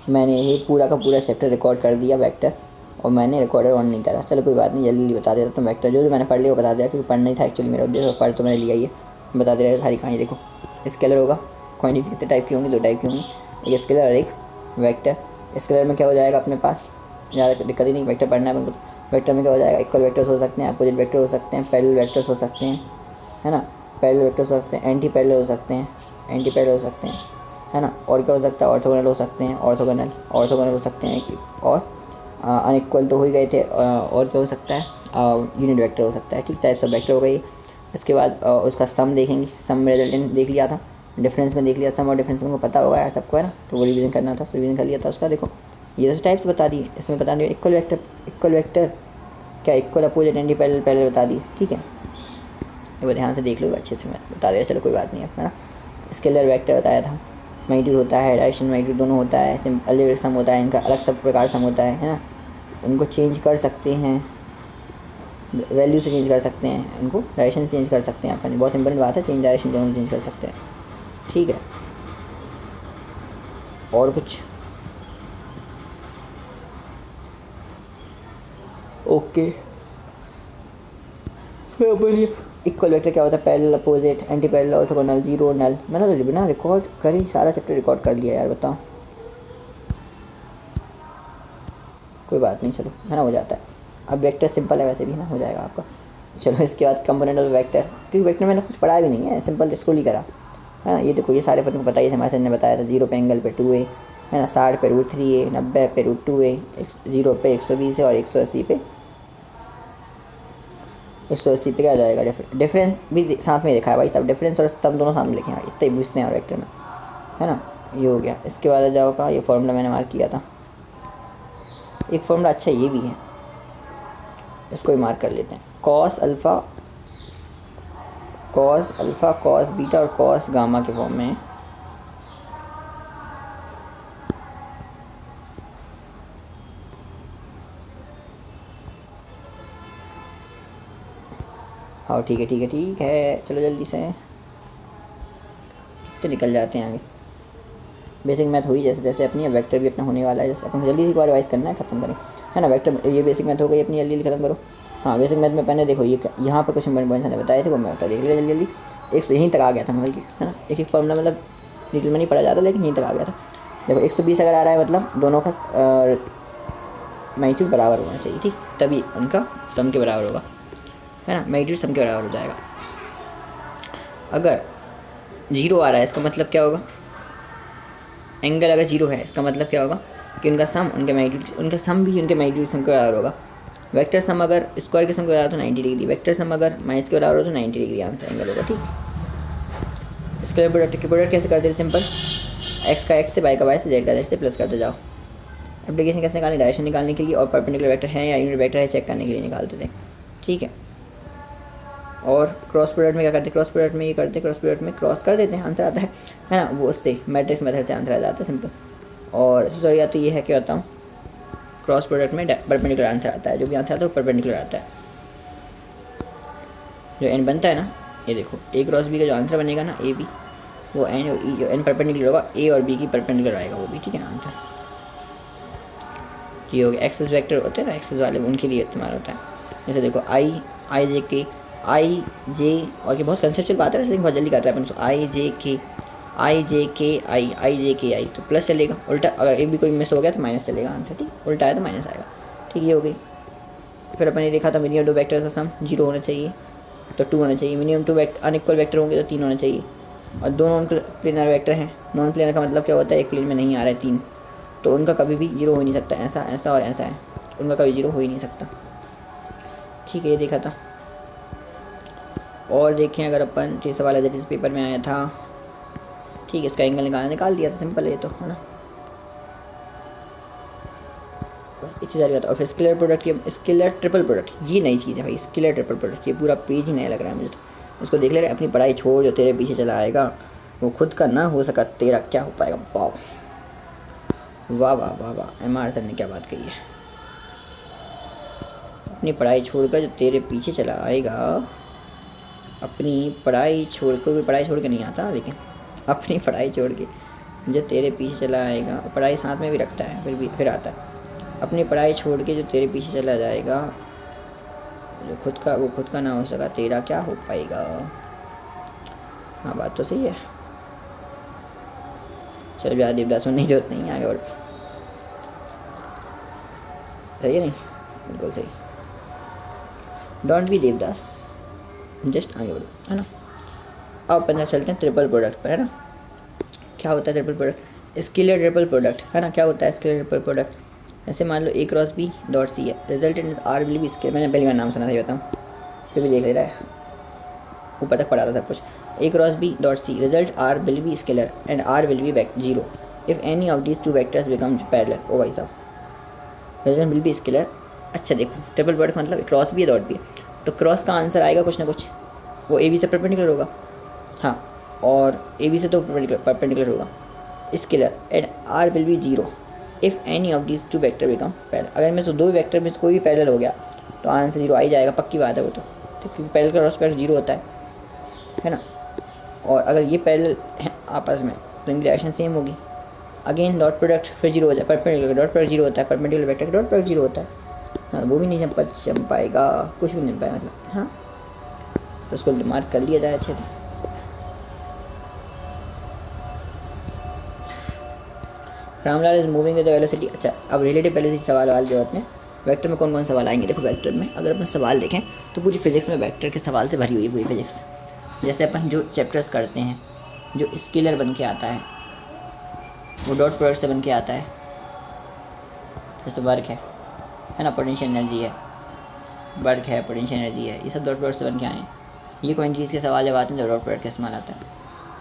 मैंने ये पूरा का पूरा चैप्टर रिकॉर्ड कर दिया वेक्टर, और मैंने रिकॉर्डर ऑन नहीं करा। चलो कोई बात नहीं, जल्दी जल्दी बता देता तुम वेक्टर जो मैंने पढ़ लिया वो बता दिया, क्योंकि पढ़ना ही था एक्चुअली मेरा उद्देश्य, पढ़ तो मैंने लिया ही है। बता दे रहे सारी कहानी। देखो स्केलर होगा, क्वांटिटी कितने टाइप की होंगी, 2 टाइप की होंगी, एक स्केलर और एक वेक्टर। स्केलर में क्या हो जाएगा अपने पास, ज़्यादा दिक्कत ही नहीं, वेक्टर पढ़ना है। वेक्टर में क्या हो जाएगा, इक्वल वेक्टर्स हो सकते हैं, अपोजिट वेक्टर हो सकते हैं, पैरेलल वेक्टर्स हो सकते हैं, है ना, पैरेलल वेक्टर्स हो सकते हैं, एंटी पैरेलल हो सकते हैं, एंटी पैरेलल हो सकते हैं, है ना, और क्या हो सकता है, ऑर्थोगोनल हो सकते हैं, ऑर्थोगोनल ऑर्थोगोनल हो सकते हैं, और अनइक्वल तो हो ही गए थे, और क्या हो सकता है, यूनिट वेक्टर हो सकता है। ठीक, टाइप्स ऑफ वेक्टर हो गई। इसके बाद उसका सम देखेंगे, सम में रिजल्टेंट देख लिया था, डिफरेंस में देख लिया, सम और डिफरेंस में पता होगा यार सबको, है ना, तो वो रिवीजन करना था, तो रिवीजन कर लिया था उसका। देखो ये तो टाइप्स बता दिए, इसमें बता दिए इक्वल वेक्टर, इक्वल वेक्टर क्या, equal opposite anti parallel parallel बता दिए। ठीक है, ये ध्यान से देख लो अच्छे से, मैं बता दिया, चलो कोई बात नहीं है ना। स्केलर वेक्टर बताया था, मैग्नीट्यूड होता है, डायरेक्शन मैग्नीट्यूड दोनों होता है, अलजेब्रिक सम होता है, इनका अलग सब प्रकार सम होता है ना, इनको चेंज कर सकते हैं, वैल्यू से चेंज कर सकते हैं, इनको डायरेक्शन से चेंज कर सकते हैं अपन, बहुत इंपॉर्टेंट बात है, चेंज डायरेक्शन दोनों चेंज कर सकते हैं। ठीक है, और कुछ, ओके। फिर अपन ये इक्वल वेक्टर क्या होता है, parallel opposite anti parallel orthogonal zero null. मैंने तो बिना रिकॉर्ड करी सारा चैप्टर रिकॉर्ड कर लिया यार, बताओ। कोई बात नहीं, चलो है ना, हो जाता है। अब वेक्टर सिंपल है वैसे भी, है ना, हो जाएगा आपका। चलो इसके बाद कंपोनेंट ऑफ वेक्टर, क्योंकि वेक्टर मैंने कुछ पढ़ा भी नहीं है, सिंपल इसको ही करा, है ना। ये देखो ये सारे अपन को बताइए, हमारे सर ने बताया था, 0 पे एंगल पे 2a, है ना, 60 पे √3a, 90 पे √2a, 0 पे 120 है, और 180 पे 180 पे क्या आ जाएगा, डिफरेंस भी साथ में लिखा है भाई साहब, डिफरेंस और सम दोनों साथ में लिखे हैं, इतना ही पूछते हैं और वेक्टर में, है ना। ये हो गया। इसके बाद आ जाओ का, ये फॉर्मूला मैंने मार्क किया था, एक फॉर्मूला अच्छा ये भी है, इसको ही मार्क कर लेते हैं, कॉस अल्फ़ा कॉस बीटा और कॉस गामा के फॉर्म में। हाँ ठीक है ठीक है ठीक है, चलो जल्दी से तो निकल जाते हैं आगे। बेसिक मैथ हुई जैसे जैसे अपनी, वेक्टर भी अपना होने वाला है, जैसे अपन जल्दी से एक बार रिवाइज करना है, ख़त्म करें, है ना। वेक्टर ये बेसिक मैथ हो गई अपनी, जल्दी ख़त्म करो। हाँ बेसिक मैथ में पहले देखो ये यहाँ पर कुछ इंपॉर्टेंट ने बताए थे, वो मैं बता देख लिया जल्दी जल्दी। एक सौ यहीं तक आ गया था मतलब, है ना, एक एक फॉर्मूला मतलब डिटेल में नहीं पढ़ा जाता, लेकिन यहीं तक आ गया था। देखो 120 अगर आ रहा है, मतलब दोनों का मैग्नीट्यूड बराबर होना चाहिए, ठीक, तभी उनका सम के बराबर होगा, है ना, मैग्नीट्यूड सम के बराबर हो जाएगा। अगर 0 आ रहा है, इसका मतलब क्या होगा, एंगल अगर 0 है, इसका मतलब क्या होगा कि उनका सम उनके मैग्नीट्यूड, उनका सम भी उनके मैग्नीट्यूड सम के बराबर होगा। वेक्टर सम अगर स्क्वायर के सम के बराबर तो 90 डिग्री, वेक्टर सम अगर माइनस के बराबर हो तो 90 डिग्री आंसर एंगल होगा, ठीक। स्क्वायर प्रोडक्ट की प्रोडक्ट कैसे करते हैं, सिंपल, एक्स का एक्स से, वाई का वाई से, जेड का जेड से प्लस करते जाओ। एप्लीकेशन कैसे निकालनी, डायरेक्शन निकालने के लिए, और परपेंडिकुलर वेक्टर है या यूनिट वेक्टर है चेक करने के लिए निकालते थे, ठीक है। और क्रॉस प्रोडक्ट में क्या करते हैं, क्रॉस प्रोडक्ट में ये करते हैं, क्रॉस प्रोडक्ट में क्रॉस कर देते हैं, आंसर आता है ना, वो उससे मैट्रिक्स मेथड से आंसर आ जाता है, सिंपल। और सबसे बढ़िया तो ये है, क्या बताऊँ, क्रॉस प्रोडक्ट में परपेंडिकुलर आंसर आता है, जो भी आंसर आता है वो परपेंडिकुलर आता है। जो एन बनता है ना, ये देखो ए क्रॉस बी का जो आंसर बनेगा ना, ए बी, वो एन और ई, जो एन परपेंडिकुलर होगा ए और बी की परपेंडिकुलर आएगा वो भी, ठीक है, आंसर ये हो गया। एक्सेस वेक्टर होते हैं ना, एक्सेस वाले उनके लिए इस्तेमाल होता है। जैसे देखो आई जे के, आई जे, और ये बहुत कंसेप्चुअल बात है वैसे, बहुत जल्दी कर रहा है अपन, आई जे के आई, तो प्लस चलेगा, उल्टा अगर एक भी कोई मिस हो गया तो माइनस चलेगा आंसर, ठीक, उल्टा है तो माइनस आएगा, ठीक, ये हो गई। फिर अपन ने देखा था मिनिमम 2 वेक्टर्स का सम 0 होना चाहिए, तो 2 होना चाहिए, मिनिमम 2 अनइक्वल वेक्टर होंगे तो 3 होना चाहिए, और दो नॉन प्लेनर वेक्टर हैं, नॉन प्लेनर का मतलब क्या होता है, एक प्लेन में नहीं आ रहा है 3, तो उनका कभी भी 0 हो ही नहीं सकता, ऐसा ऐसा और ऐसा है, उनका कभी 0 हो ही नहीं सकता, ठीक है, ये देखा था। और देखें अगर अपन, ये सवाल एज इट इस पेपर में आया था, ठीक है, इसका एंगल निकाल दिया था, सिंपल है तो, है ना, बस इतनी सारी बात। और फिर स्केलर प्रोडक्ट की, स्केलर ट्रिपल प्रोडक्ट, ये नई चीज़ है भाई, स्केलर ट्रिपल प्रोडक्ट, ये पूरा पेज ही नया लग रहा है मुझे तो, इसको देख ले रहे, अपनी पढ़ाई छोड़, जो तेरे पीछे चला आएगा वो खुद का ना हो सका, तेरा क्या हो पाएगा। वाह वाह वाह वाह वाह, MR सर ने क्या बात कही है, अपनी पढ़ाई छोड़कर जो तेरे पीछे चला आएगा, अपनी पढ़ाई छोड़, कोई पढ़ाई छोड़ के नहीं आता, लेकिन अपनी पढ़ाई छोड़ के जो तेरे पीछे चला आएगा, पढ़ाई साथ में भी रखता है फिर आता है, अपनी पढ़ाई छोड़ के जो तेरे पीछे चला जाएगा, जो खुद का ना हो सका तेरा क्या हो पाएगा। हाँ बात तो सही है। चल भी देवदास में नहीं जरूरत नहीं आगे और सही है, नहीं बिल्कुल सही। डोंट बी देवदास, जस्ट आगे बढ़ो, है ना। अब अपन चलते हैं ट्रिपल प्रोडक्ट पर, है ना। क्या होता है triple product? Scalar triple product, है ना। क्या होता है स्केलर ट्रिपल प्रोडक्ट? ऐसे मान लो ए क्रॉस बी डॉट सी है, result in are will be scalar. मैंने पहली बार नाम सुना, सही बताऊँ, फिर भी देख ले रहा है, ऊपर तक पढ़ा था सब कुछ। A cross B dot C, result R will be scalar and R will be 0 if any of these 2 vectors become parallel. ओ भाई साहब, रिजल्ट विल बी स्केलर। अच्छा देखो, ट्रिपल प्रोडक्ट मतलब क्रॉस भी है डॉट भी है, तो क्रॉस का आंसर आएगा कुछ ना कुछ, वो ए बी से परपेंडिकुलर होगा, हाँ, और ए बी से तो परपेंडिकुलर होगा, scalar and R will be 0 if any of these 2 vector become parallel. अगर मैं से 2 वेक्टर में से कोई भी पैरेलल हो गया तो आंसर 0 आ ही जाएगा, पक्की बात है वो तो, क्योंकि पैरेलल का क्रॉस प्रोडक्ट 0 होता है ना। और अगर ये पैरेलल हैं आपस में तो इनकी डायरेक्शन सेम होगी। अगेन डॉट प्रोडक्ट फिर 0 हो जाए, परपेंडिकुलर डॉट प्रोडक्ट 0 होता है, परपेंडिकुलर वेक्टर डॉट प्रोडक्ट 0 होता है, हाँ, वो भी नहीं जम पाएगा, कुछ भी नहीं पाएगा मतलब, हाँ, तो उसको मार्क कर लिया जाए अच्छे से। Ramlal is moving with the velocity. अच्छा, अब रिलेटिव वेलोसिटी सवाल वाले जो होते हैं, वेक्टर में कौन कौन सवाल आएंगे? देखो वेक्टर में अगर अपन सवाल देखें तो पूरी फिजिक्स में वेक्टर के सवाल से भरी हुई है पूरी फिजिक्स। जैसे अपन जो चैप्टर्स करते हैं, जो स्केलर बन के आता है वो डॉट प्रोडक्ट से बन के आता है, जैसे वर्क है ना, पोटेंशियल एनर्जी है, वर्क है, पोटेंशियल एनर्जी है, ये सब डॉट प्रोडक्ट से बन के आए हैं। ये क्वांटिटीज़ के सवाल जब आते हैं जब डॉट प्रोडक्ट का इस्तेमाल आता है।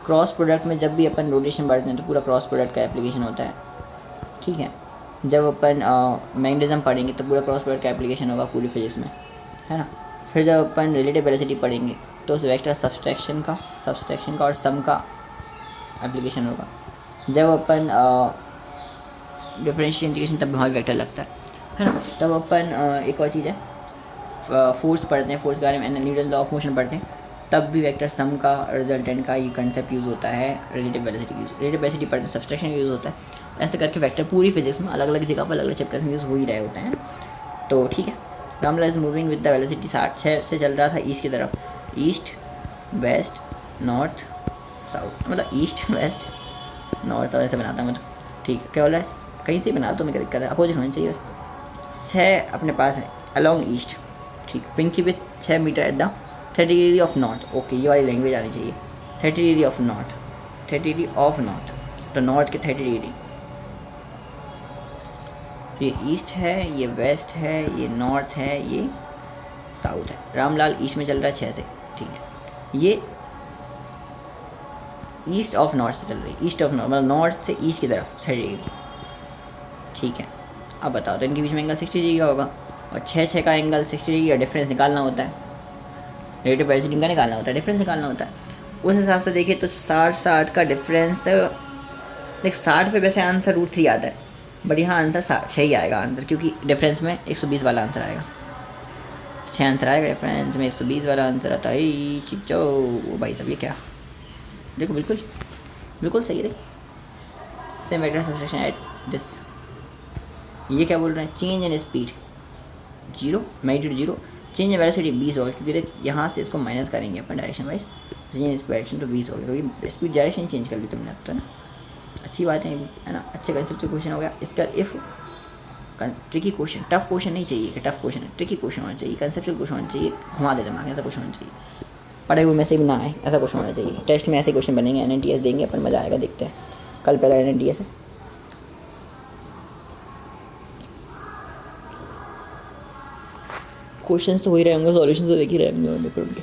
क्रॉस प्रोडक्ट में जब भी अपन रोटेशन बढ़ते हैं तो पूरा क्रॉस प्रोडक्ट का एप्लीकेशन होता है, ठीक है। जब अपन मैग्नेटिज्म पढ़ेंगे तो पूरा क्रॉस प्रोडक्ट का एप्लीकेशन होगा पूरी फिजिक्स में, है ना। फिर जब अपन रिलेटिव वेलोसिटी पढ़ेंगे तो उस वेक्टर सब्सट्रैक्शन का और सम का एप्लीकेशन होगा। जब अपन डिफरेंशियल इंटीग्रेशन तब वहाँ वेक्टर लगता है ना। तब अपन एक और चीज़ है, फोर्स पढ़ते हैं, फोर्स के बारे में न्यूटन लॉ ऑफ मोशन पढ़ते हैं, तब भी वेक्टर सम का रिजल्टेंट का ये कंसेप्ट यूज़ होता है। रिलेटिव वेलोसिटी पढ़ते हैं, सब्सट्रैक्शन यूज़ होता है। ऐसे करके वेक्टर पूरी फिजिक्स में अलग अलग जगह पर अलग अलग चैप्टर में यूज़ हो ही रहे होते हैं, तो ठीक है। Ramlal is moving with the velocity 6 से चल रहा था ईस्ट की तरफ, ईस्ट वेस्ट नॉर्थ साउथ, मतलब ईस्ट वेस्ट नॉर्थ साउथ ऐसे बनाता हूँ मैं, ठीक है। क्या बोला है, कहीं से बना तो मैं क्या दिक्कत है, अपोजिट होनी चाहिए बस। 6 अपने पास है अलॉन्ग ईस्ट, ठीक। Pinki with 6 meter at the 30 degree of north, okay, ये वाली लैंग्वेज आनी चाहिए। 30 degree of north, 30 degree of north, तो नॉर्थ के 30 डिग्री, ये ईस्ट है, ये वेस्ट है, ये नॉर्थ है, ये साउथ है। रामलाल ईस्ट में चल रहा है 6 से, ठीक है। ये ईस्ट ऑफ नॉर्थ से चल रही है, ईस्ट ऑफ नॉर्थ मतलब नॉर्थ से ईस्ट की तरफ 30 डिग्री, ठीक है। अब बताओ तो इनके बीच में एंगल 60 डिग्री का होगा, और 6 का एंगल 60 डिग्री का डिफरेंस निकालना होता है, रिलेटिव वेलोसिटी का निकालना होता है, डिफरेंस निकालना होता है। उस हिसाब से देखिए तो 60 का डिफरेंस, देख 60 पे वैसे आंसर √3 आता है, बट यहाँ आंसर 6 ही आएगा आंसर, क्योंकि डिफरेंस में 120 वाला आंसर आएगा, 6 आंसर आएगा, डिफरेंस में 120 वाला आंसर आता है। चिचो भाई साहब, ये क्या, देखो बिल्कुल सही है। देख same vector subtraction at this, ये क्या बोल रहे हैं, change in speed 0, magnitude 0, change in velocity 20 होगा, क्योंकि देख यहाँ से इसको माइनस करेंगे अपन direction wise, change in direction तो 20 होगा, क्योंकि स्पीड डायरेक्शन चेंज कर ली तुमने अब तो, है ना। अच्छी बात है ये भी, है ना। अच्छे कंसेप्चुअल क्वेश्चन हो गया इसका। If tricky question, tough question नहीं चाहिए कि टफ क्वेश्चन है, ट्रिकी क्वेश्चन होना चाहिए, कंसेप्चुअल क्वेश्चन होना चाहिए, घुमा दे दिमाग, ऐसा क्वेश्चन होना चाहिए, पढ़े हुए में से भी ना आए, ऐसा क्वेश्चन होना चाहिए। टेस्ट में ऐसे क्वेश्चन बनेंगे, NNTS देंगे अपन, मज़ा आएगा, देखते हैं। कल पहला NNTS है, क्वेश्चंस तो हो ही रहे होंगे, सॉल्यूशन तो देख ही रहे होंगे पेपर उनके।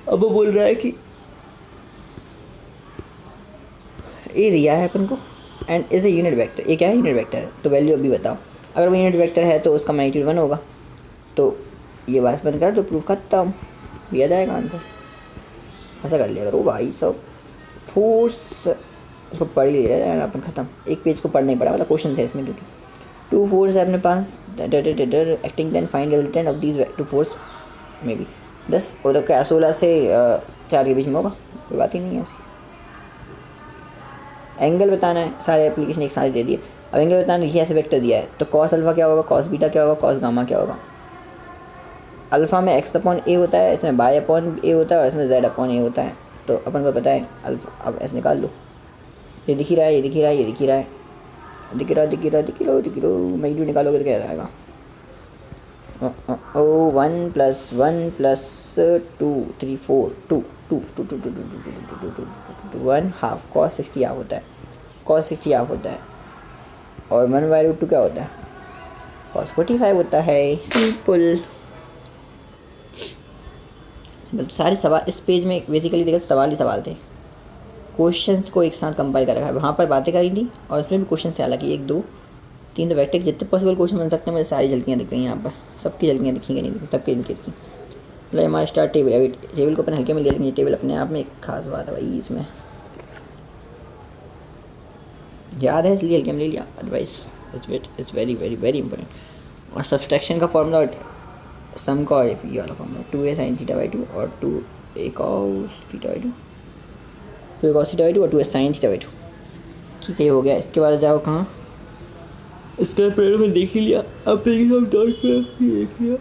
अब वो बोल रहा है कि ए दिया है अपन को and is a unit vector, ये क्या है, यूनिट वेक्टर है, तो वैल्यू अभी बताओ। अगर वो यूनिट वेक्टर है तो उसका मैग्नीट्यूड 1 होगा, तो ये बात बन कर तो प्रूफ खत्म, दिया जाएगा आंसर, ऐसा कर लिया करो भाई सब। फोर्स उसको पढ़ ही ले रहा है अपन, ख़त्म, एक पेज को पढ़ना ही पड़ा, मतलब क्वेश्चन है इसमें, क्योंकि 2 फोर्स है अपने पास, acting then find resultant of these 2 force may be 10, और तो क्या 16 से 4 के बीच में होगा, कोई बात ही नहीं है ऐसी। एंगल बताना है, सारे एप्लीकेशन एक साथ दे दिए। अब एंगल बताना है, ये ऐसे वेक्टर दिया है तो कॉस अल्फा क्या होगा, कॉस बीटा क्या होगा, कॉस गामा क्या होगा। अल्फ़ा में एक्स अपॉन ए होता है, इसमें बाय अपॉन ए होता है और इसमें जेड अपॉन ए होता है। तो अपन को पता है अल्फा। अब ऐसे निकाल लो, ये दिख ही रहा है, ये दिख ही रहा है, ये दिख ही रहा है, दिख रहा दिख रहा दिख रहा दिख रहा। मैग्नीट्यूड निकालोगे तो क्या आएगा, ओ 1+1+2 3 4 2 2 2 2 2 2 1 हाफ कॉस 60 हाफ होता है, कॉस 60 हाफ होता है। और 1/√2 क्या होता है, कॉस 45 होता है। सिंपल। सारे सवाल इस पेज में बेसिकली देखा सवाल ही सवाल थे, क्वेश्चंस को एक साथ कंपाइल कर रखा है। वहाँ पर बातें करी थी और उसमें भी क्वेश्चन से, हालांकि 1 2 3 तो वेक्टर जितने पॉसिबल क्वेश्चन बन सकते हैं मुझे सारी झलकियाँ दिख रही हैं यहाँ पर, सबकी झलकियाँ दिखी नहीं दिखी, सबकी झलकियाँ दिखी। मतलब हमारा स्टार्ट टेबल, अभी टेबल को अपन हल्के में ले, लेकिन ये टेबल अपने आप में एक खास बात है भाई, इसमें याद है इसलिए हल्के में ले लिया, otherwise it's very very very important. और सब्सट्रैक्शन का फॉर्मूला, सम का और ये वाला फॉर्मूला 2a sin θ/2 और 2a cos θ/2, 2a cos θ/2 और 2a sin θ/2। ठीक है, ये हो गया। इसके बाद जाओ कहाँ, इसके पहले में देख ही लिया, अब हम डॉट पे देख लिया।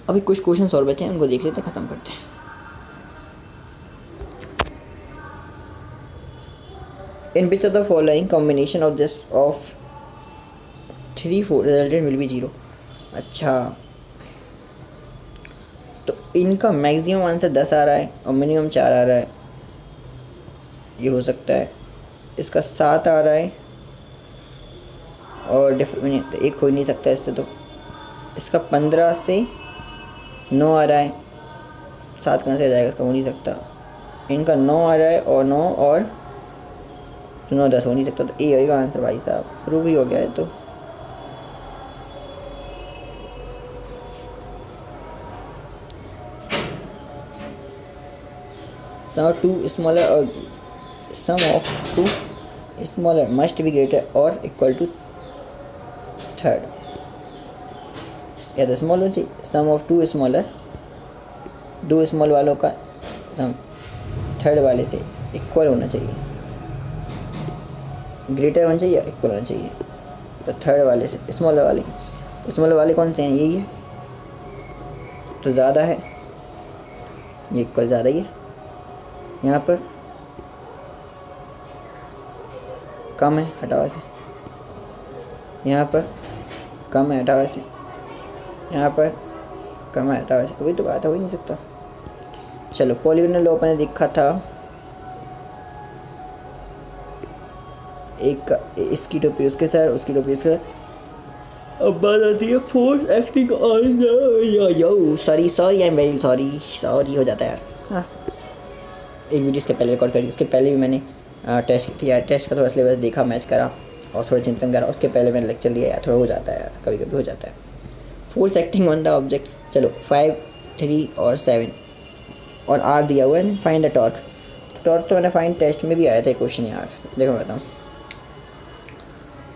अभी कुछ क्वेश्चन और बचे हैं, उनको देख लेते हैं, ख़त्म करते हैं। In which of the following combination of this of 3 4 resultant will be 0। अच्छा, तो इनका मैक्सिमम आंसर 10 आ रहा है और मिनिमम 4 आ रहा है, ये हो सकता है। इसका 7 आ रहा है और डिफरेंट एक हो ही नहीं सकता इससे, तो इसका 15 से 9 आ रहा है, 7 कहाँ से आ जाएगा, इसका हो नहीं सकता। इनका 9 आ रहा है और 9 और 9 10 हो नहीं सकता, तो ए होगा आंसर भाई साहब, प्रूव ही हो गया है। तो sum of 2 smaller or sum of 2 smaller must be greater or equal to third, या तो स्मॉल होना चाहिए। सम ऑफ 2 स्मॉलर, 2 स्मॉल वालों का सम थर्ड वाले से इक्वल होना चाहिए, ग्रेटर होना चाहिए, इक्वल होना चाहिए। तो थर्ड वाले से स्मॉलर वाले कौन से हैं, यही है, तो ज़्यादा है, ये इक्वल ज़्यादा ही है। यहाँ पर कम है, हटाओ से, यहाँ पर कम है, हटाओ से, यहाँ पर कम है, हटाओ से, वही तो बात हो ही नहीं सकता। चलो, पॉलीगोनल लॉ अपने देखा था, एक इसकी टोपी उसके सर, उसकी टोपी उसके सर। अब बात आती है force acting on yo sorry I am very sorry हो जाता है यार। हाँ, एक वीडियो इसके पहले रिकॉर्ड करी, इसके पहले भी मैंने टेस्ट किया, टेस्ट का थोड़ा सिलेबस देखा, मैच करा और थोड़ा चिंतन करा, उसके पहले मैंने लेक्चर लिया यार, थोड़ा हो जाता है यार, कभी कभी हो जाता है। Force acting on the object, चलो 5 3 और 7 और R दिया हुआ है। फाइंड द टॉर्क, टॉर्क तो मैंने फाइंड टेस्ट में भी आया था क्वेश्चन यार, देखो मैं बताऊँ,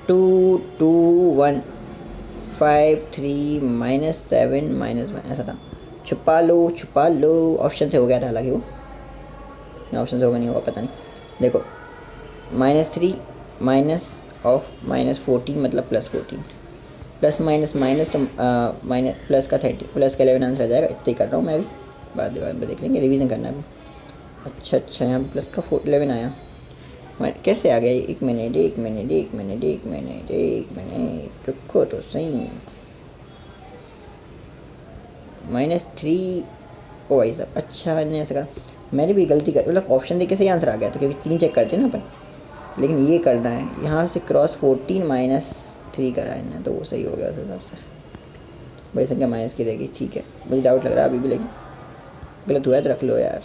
2 2 1 5 3 -7 -1 ऐसा था। छुपा लो ऑप्शन से हो गया था, हालांकि वो ऑप्शन से होगा नहीं होगा पता नहीं। देखो -3 माइनस ऑफ -14 मतलब +14, प्लस माइनस माइनस तो माइनस प्लस का 30 प्लस का 11 आंसर आ जाएगा। इतना ही कर रहा हूँ मैं अभी, बाद में देख लेंगे, रिवीजन करना है अभी। अच्छा यहाँ प्लस का 11 आया, कैसे आ गया? एक मिनट रुको तो सही। -3 ओ भाई साहब, अच्छा मैंने ऐसा करा, मैंने भी गलती कर, मतलब ऑप्शन देख के सही आंसर आ गया था, क्योंकि 3 चेक करते हैं ना अपन, लेकिन ये करना है यहाँ से क्रॉस 14 -3 करा है ना, तो वो सही हो गया उस हिसाब से। भाई संख्या माइनस की रहेगी, ठीक है, मुझे डाउट लग रहा है अभी भी, लेकिन गलत हुआ है तो रख लो यार,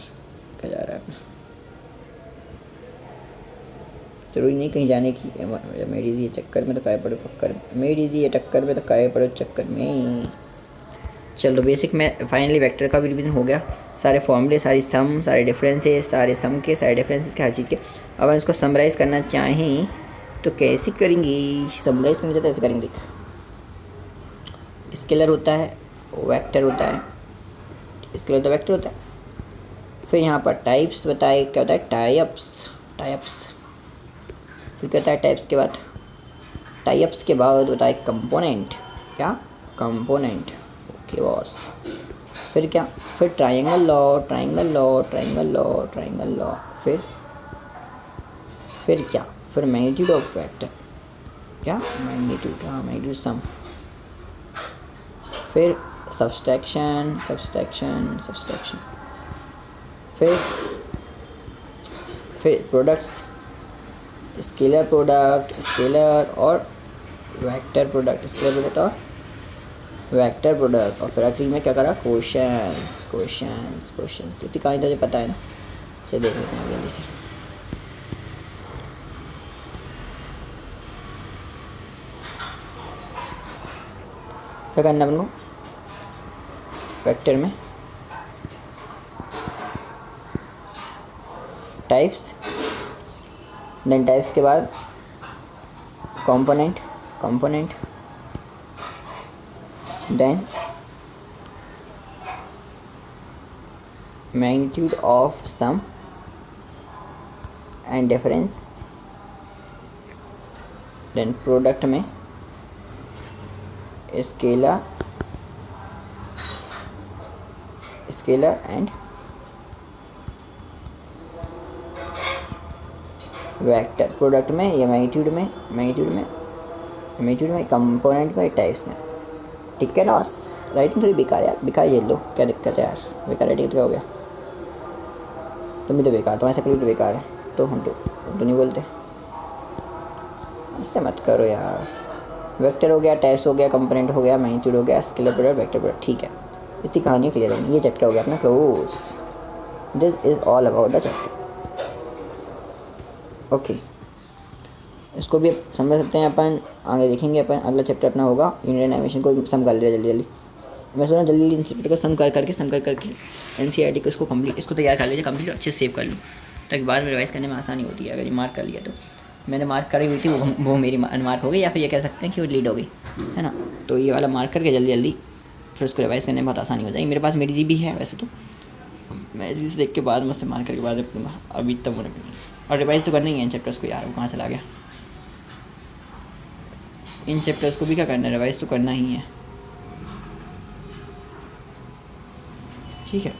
क्या जा रहा है अपना, जरूरी नहीं कहीं जाने की। मेरी ये चक्कर में तो काय पड़ो पक्कर, मेरी ये टक्कर में तो काय पड़ो चक्कर में। चलो बेसिक में फाइनली वेक्टर का भी रिवीजन हो गया, सारे फॉर्मूले, सारी सम, सारे डिफरेंसेस, सारे सम के, सारे डिफरेंसेस के, हर चीज़ के। अब हम इसको समराइज़ करना चाहें तो कैसे करेंगे? समराइज़ करना चाहते ऐसे करेंगे, देख, स्केलर होता है, वेक्टर होता है, स्केलर तो वेक्टर होता है, फिर यहाँ पर टाइप्स बताए, क्या होता है? टाइप्स फिर कहता है टाइप्स के बाद, टाइप्स के बाद होता है कंपोनेंट। क्या? कंपोनेंट। Okay boss. फिर क्या? फिर triangle law, triangle law, triangle law, triangle law. फिर क्या? फिर मैग्नीट्यूड ऑफ वेक्टर। क्या? मैग्नीट्यूड, हाँ मैग्नीट्यूड सम। फिर सब्सट्रैक्शन, सब्सट्रैक्शन, सब्सट्रैक्शन। फिर प्रोडक्ट्स, स्केलर प्रोडक्ट, स्केलर और वेक्टर प्रोडक्ट, स्केलर प्रोडक्ट और वेक्टर प्रोडक्ट। और फिर आखिरी में क्या करा? Questions, questions, questions. इतनी कहानी तुझे पता है ना? चलिए देख लेते हैं जल्दी से। क्या करना अपन को वेक्टर में? टाइप्स, देन टाइप्स के बाद component, component, then magnitude of sum and difference, then product में scalar, scalar and vector. Product में या मैग्नीट्यूड में, मैग्नीट्यूड में, कंपोनेंट में, टाइप्स में। ठीक है ना? राइटिंग थोड़ी बेकार यार, बेकार ये लो, क्या दिक्कत है यार? बेकार राइटिंग तो क्या हो गया? तुम भी तो बेकार, तुम्हारी शक्ल भी तो बेकार है। तो हम तो नहीं बोलते, ऐसे मत करो यार। वेक्टर हो गया, टाइप्स हो गया, कंपोनेंट हो गया, मैग्नीट्यूड हो गया, स्केलर प्रोडक्ट, वेक्टर प्रोडक्ट। ठीक है, इतनी कहानी क्लियर होगी। ये चैप्टर हो गया अपना close. This is all about the chapter. Okay, इसको भी समझ सकते हैं अपन। आगे देखेंगे अपन, अगला चैप्टर अपना होगा यूनिट एनिमेशन को सम कर लिया जल्दी जल्दी। मैं सोचा जल्दी इन चैप्टर को सम कर करके NCERT को इसको कंप्लीट, इसको तैयार कर लीजिए कंप्लीट, अच्छे से सेव कर लूँ ताकि बाद में रिवाइज़ करने में आसानी होती है। अगर ये मार्क कर लिया तो मैंने मार्क करी हुई थी, वो मेरी मार्क हो गई, या फिर ये कह सकते हैं कि वो लीड हो गई, है ना? तो ये वाला मार्क करके जल्दी जल्दी फिर उसको रिवाइज़ करने में बहुत आसानी हो जाएगी। मेरे पास मेरी जी भी है वैसे तो, मैं इसी से देख के बाद मुझसे मार्क करके बाद रखूँगा, अभी तक वो रखूँगी। और रिवाइज़ तो करना ही है इन चैप्टर्स को यार, वो कहाँ चला गया? इन चैप्टर्स को भी क्या करना है? रिवाइज़ तो करना ही है, ठीक है?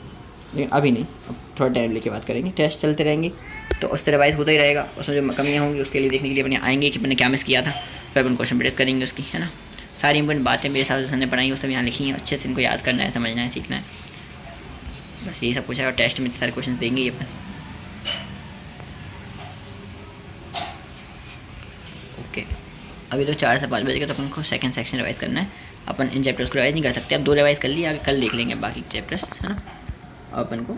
लेकिन अभी नहीं, अब थोड़ा टाइम लेके बात करेंगे। टेस्ट चलते रहेंगे तो उससे रिवाइज होता ही रहेगा। उसमें जो कमियाँ होंगी उसके लिए देखने के लिए अपने आएंगे कि मैंने क्या मिस किया था, फिर अपन क्वेश्चन प्रेस करेंगे उसकी, है ना? सारी इंपॉर्टेंट बातें मेरे साथ ने पढ़ाई वो सब यहाँ लिखी हैं, अच्छे से इनको याद करना है, समझना है, सीखना है, बस यही सब कुछ है। और टेस्ट में सारे क्वेश्चन देंगे ही अपन। ओके, अभी तो 4 से 5 बजे का, तो अपन को सेकंड सेक्शन रिवाइज़ करना है। अपन इन चैप्टर्स को रिवाइज़ नहीं कर सकते, अब 2 रिवाइज़ कर लिए, आगे कल देख लेंगे बाकी चैप्टर्स, है ना? और अपन को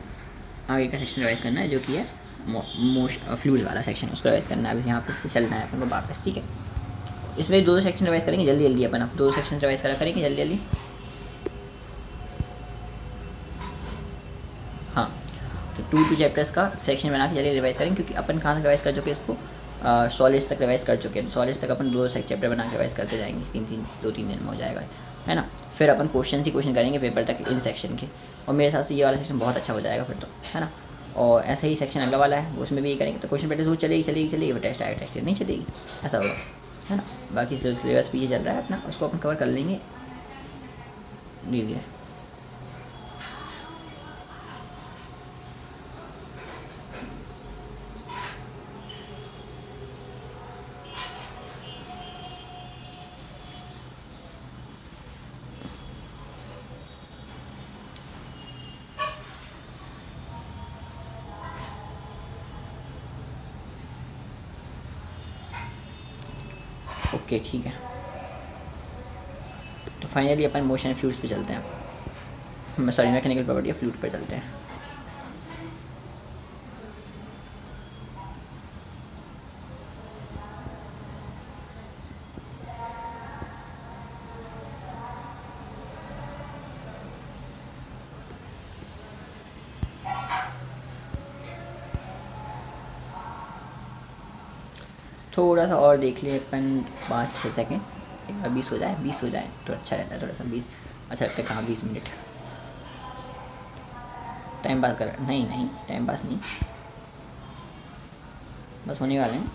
आगे का सेक्शन रिवाइज़ करना है जो कि है फ्लूइड वाला सेक्शन, उसको रिवाइज़ करना है। अभी यहाँ पे चलना है अपन को वापस, ठीक है? इसमें 2 सेक्शन रिवाइज़ करेंगे जल्दी जल्दी अपन, अब 2 सेक्शन रिवाइज़ करेंगे जल्दी जल्दी। हाँ, तो 2 चैप्टर्स का सेक्शन बना के जल्दी रिवाइज़ करेंगे, क्योंकि अपन कहाँ तक रिवाइज़ कर चुके हैं इसको, सॉलिड्स तक रिवाइज़ कर चुके हैं। तो सॉलिड्स तक अपन 2 चैप्टर बना के रिवाइज़ करते जाएंगे, 2-3 दिन में हो जाएगा, है ना? फिर अपन क्वेश्चन ही क्वेश्चन करेंगे पेपर तक इन सेक्शन के, और मेरे हिसाब से ये वाला सेक्शन बहुत अच्छा हो जाएगा फिर तो, है ना? और ऐसा ही सेक्शन अगला वाला है, उसमें भी ये करेंगे। तो क्वेश्चन पेपर जरूर चलेगी, वो टेस्ट आएगा, टेस्ट नहीं चलेगी, ऐसा होगा, है ना? बाकी सिलेबस भी ये चल रहा है अपना, उसको अपन कवर कर लेंगे धीरे धीरे। ओके, ठीक है, तो फाइनली अपन मोशन फ्लूइड्स पे चलते हैं, sorry mechanical property of fluid पर चलते हैं। थोड़ा सा और देख ले अपन, 5-6 सेकेंड, एक बार 20 हो जाए तो अच्छा रहता है। थोड़ा सा 20 अच्छा लगता है। कहाँ 20 मिनट टाइम पास कर? नहीं टाइम पास नहीं, बस होने वाले हैं।